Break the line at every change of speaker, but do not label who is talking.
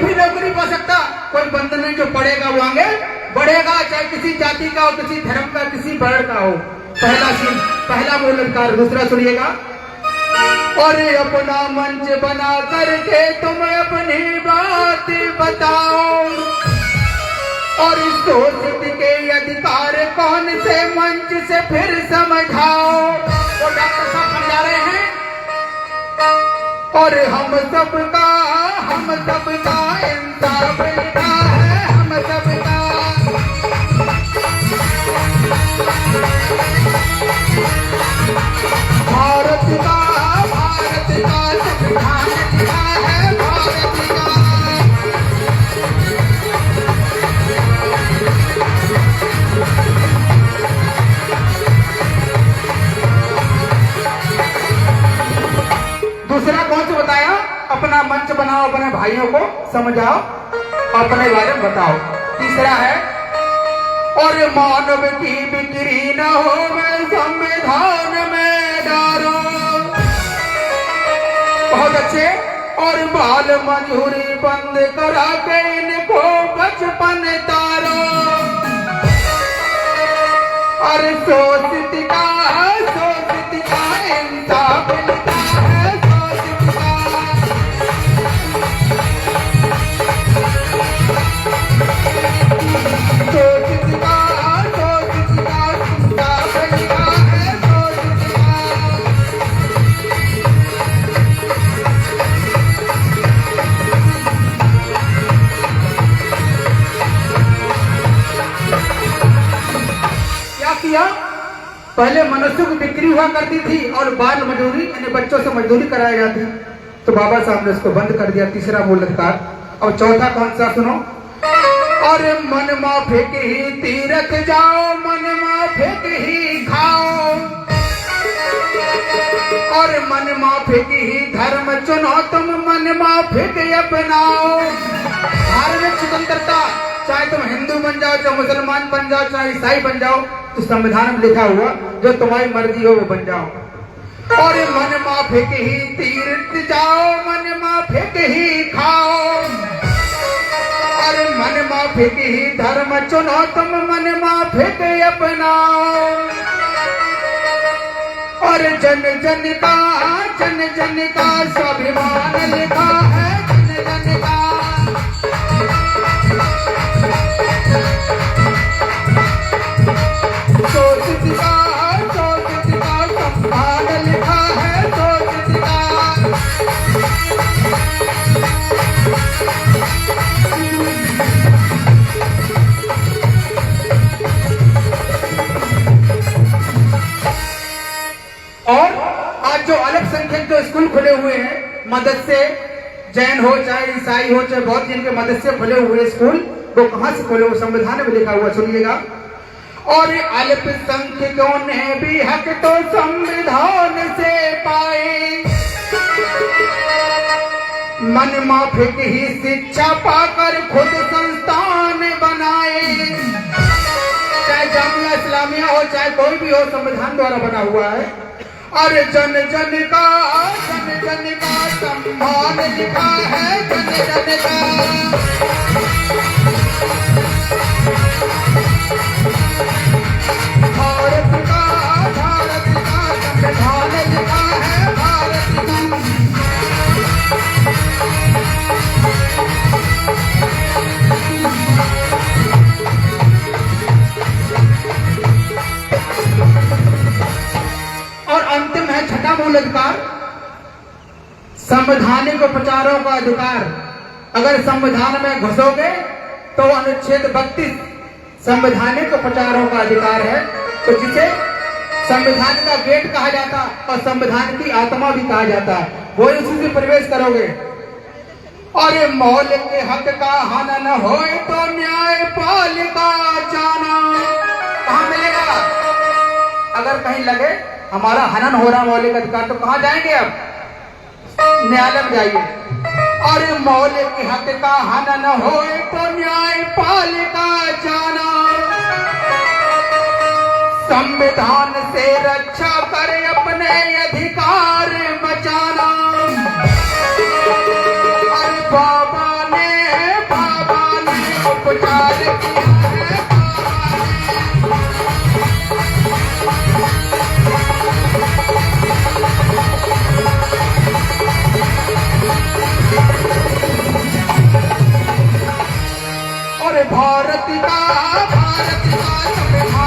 भी नौकरी पा सकता, कोई बंधन नहीं। जो पढ़ेगा वो आगे बढ़ेगा, चाहे किसी जाति का हो, किसी धर्म का, किसी वर्ण का हो। पहला मूल अधिकार। दूसरा सुनिएगा, और अपना मंच बना करके तुम अपनी बात बताओ, और शोषित के अधिकार कौन से मंच से फिर समझाओ। वो डॉक्टर साहब समझा रहे हैं, और हम सबका इंसाफ लिखा है, हम सबका। भारत का संविधान लिखा है, भारत का। दूसरा कौन सा बताया? अपना मंच बनाओ, अपने भाइयों को समझाओ, अपने बारे में बताओ। तीसरा है, और मानव की बिक्री न हो संविधान में डालो। बहुत अच्छे। और बाल मजूरी बंद करा के इनको बचपन तारो, और शोषित का इंसाफ लिखा है, शोषित का। शोषित का इंसाफ लिखा है, शोषित का। क्या किया? पहले मनुष्य की बिक्री हुआ करती थी और बाल मजदूरी, यानी बच्चों से मजदूरी कराई जाती, तो बाबा साहब ने उसको बंद कर दिया। तीसरा मूल अधिकार। और चौथा कौन सा सुनो, और मन माफिक ही तीरथ जाओ, मन माफिक ही खाओ, और मन माफिक ही धर्म चुनो, तुम मन माफिक अपनाओ। धार्मिक स्वतंत्रता, चाहे तुम हिंदू बन जाओ, चाहे मुसलमान बन जाओ, चाहे ईसाई बन जाओ, तो संविधान में लिखा हुआ जो तुम्हारी मर्जी हो वो बन जाओ। और मन माफिक ही तीर्थ जाओ, मन माफिक ही खाओ, और मन माफिक ही धर्म चुनो, तुम मन माफिक अपनाओ। और जन जन का स्वाभिमान लिखा है, जन जन का। शोषित का सम्मान लिखा है, शोषित का। और आज जो अल्पसंख्यक जो स्कूल खुले हुए हैं मदद से, जैन हो चाहे ईसाई हो चाहे बौद्ध, जिनके मदद से खुले हुए स्कूल, वो कहां से खुले? वो संविधान में लिखा हुआ। सुनिएगा, और अल्पसंख्यकों ने भी हक तो संविधान से पाए, मन माफिक ही शिक्षा पाकर खुद संस्थान बनाए। चाहे जामिया इस्लामिया हो चाहे कोई भी हो, संविधान द्वारा बना हुआ है। और जन जन का सम्मान लिखा है, जन जन का। भारत का संविधान लिखा है, भारत का। और अंतिम है छठा मूल अधिकार, संवैधानिक उपचारों का अधिकार। अगर संविधान में घुसोगे तो अनुच्छेद 32 संवैधानिक उपचारों का अधिकार है, तो जिसे संविधान का गेट कहा जाता और संविधान की आत्मा भी कहा जाता है, वो उसी से प्रवेश करोगे। और मौलिक हक का हनन हो तो न्यायपालिका जाना। कहाँ मिलेगा? अगर कहीं लगे हमारा हनन हो रहा मौलिक अधिकार, तो कहाँ जाएंगे? अब न्यायालय में जाइए। और मौलिक हक का हनन हो तो न्यायपालिका जाना, संविधान से रक्षा करे अपने अधिकार बचाना। अरे बाबा ने भारत का संविधान